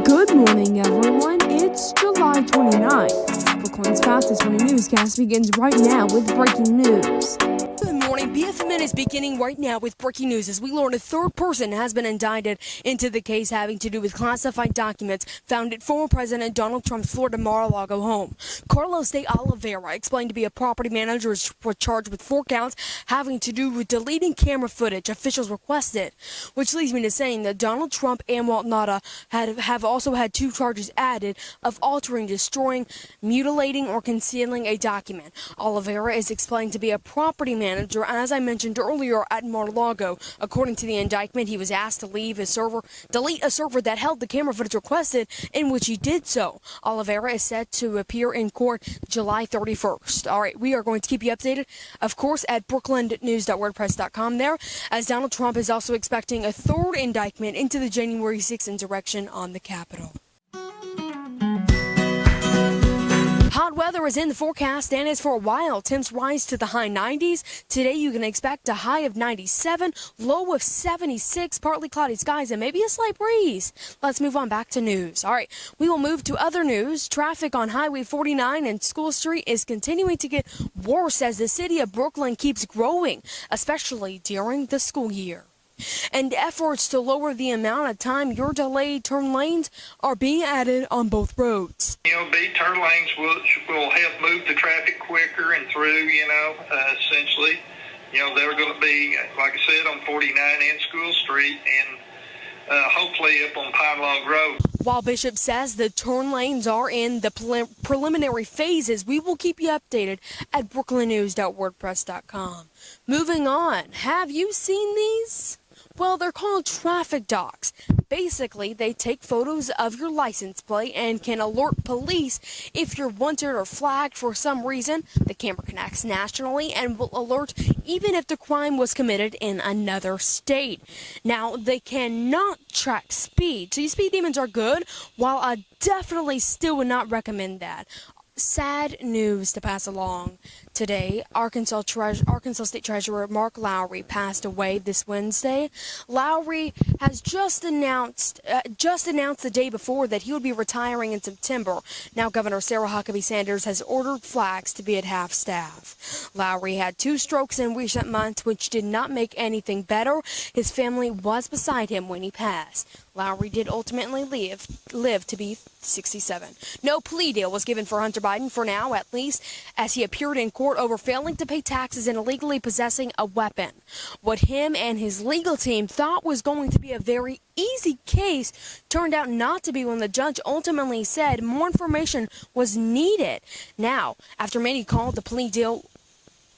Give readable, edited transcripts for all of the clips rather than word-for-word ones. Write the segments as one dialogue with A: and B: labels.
A: Good morning, everyone. It's July 29th. Brookland's fastest morning newscast begins right now with breaking news.
B: Good morning. BFM is beginning right now with breaking news as we learn a third person has been indicted into the case having to do with classified documents found at former President Donald Trump's Florida Mar-a-Lago home. Carlos de Oliveira, explained to be a property manager, was charged with 4 counts having to do with deleting camera footage officials requested, which leads me to saying that Donald Trump and Walt Nauta have also had 2 charges added of altering, destroying, mutilating, or concealing a document. Oliveira is explained to be a property manager, and as I mentioned earlier, at Mar-a-Lago. According to the indictment, he was asked to delete a server that held the camera footage requested, in which he did so. Oliveira is set to appear in court July 31st. All right, we are going to keep you updated, of course, at brooklandnews.wordpress.com there, as Donald Trump is also expecting a 3rd indictment into the January 6th insurrection on the Capitol. Hot weather is in the forecast and is for a while. Temps rise to the high 90s. Today you can expect a high of 97, low of 76, partly cloudy skies, and maybe a slight breeze. Let's move on back to news. All right, we will move to other news. Traffic on Highway 49 and School Street is continuing to get worse as the city of Brookland keeps growing, especially during the school year. And efforts to lower the amount of time your delayed turn lanes are being added on both roads.
C: Turn lanes will help move the traffic quicker and through, essentially. They're going to be, like I said, on 49 and School Street and hopefully up on Pine Log Road.
B: While Bishop says the turn lanes are in the preliminary phases, we will keep you updated at brooklandnews.wordpress.com. Moving on, have you seen these? Well, they're called traffic docs. Basically, they take photos of your license plate and can alert police if you're wanted or flagged for some reason. The camera connects nationally and will alert even if the crime was committed in another state. Now, they cannot track speed, so your speed demons are good, while I definitely still would not recommend that. Sad news to pass along. Today, Arkansas State Treasurer Mark Lowry passed away this Wednesday. Lowry has just announced the day before that he would be retiring in September. Now, Governor Sarah Huckabee Sanders has ordered flags to be at half staff. Lowry had 2 strokes in recent months, which did not make anything better. His family was beside him when he passed. Lowry did ultimately live to be 67. No plea deal was given for Hunter Biden for now, at least, as he appeared in court over failing to pay taxes and illegally possessing a weapon. What him and his legal team thought was going to be a very easy case turned out not to be when the judge ultimately said more information was needed. Now, after many called the plea deal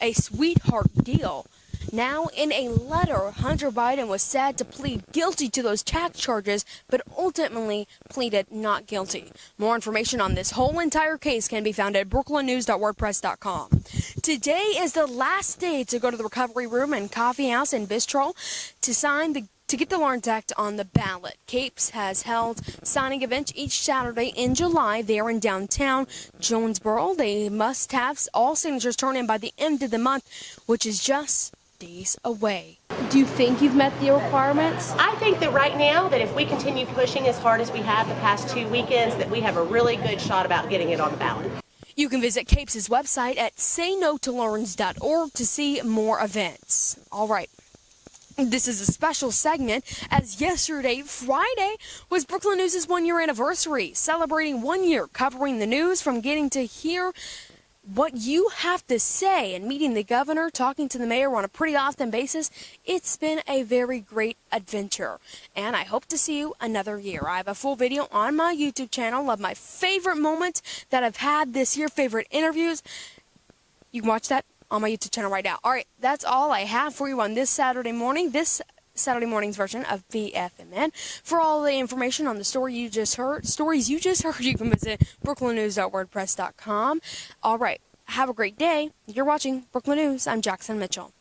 B: a sweetheart deal, now, in a letter, Hunter Biden was said to plead guilty to those tax charges, but ultimately pleaded not guilty. More information on this whole entire case can be found at brooklandnews.wordpress.com. Today is the last day to go to the Recovery Room and Coffee House in Bistro to get the Lawrence Act on the ballot. Capes has held signing events each Saturday in July there in downtown Jonesboro. They must have all signatures turned in by the end of the month, which is just days away. Do you think you've met the requirements?
D: I think that right now, that if we continue pushing as hard as we have the past 2 weekends, that we have a really good shot about getting it on the ballot.
B: You can visit Capes' website at saynotolawrence.org to see more events. All right. This is a special segment, as yesterday, Friday, was Brookland News' 1-year anniversary, celebrating 1 year covering the news, from getting to hear what you have to say and meeting the governor, talking to the mayor on a pretty often basis. It's been a very great adventure, and I hope to see you another year. I have a full video on my YouTube channel of my favorite moments that I've had this year, favorite interviews. You can watch that on my YouTube channel right now. All right, that's all I have for you on this Saturday morning's version of BFMN. For all the information on the stories you just heard, you can visit brooklandnews.wordpress.com. All right, have a great day. You're watching Brookland News. I'm Jackson Mitchell.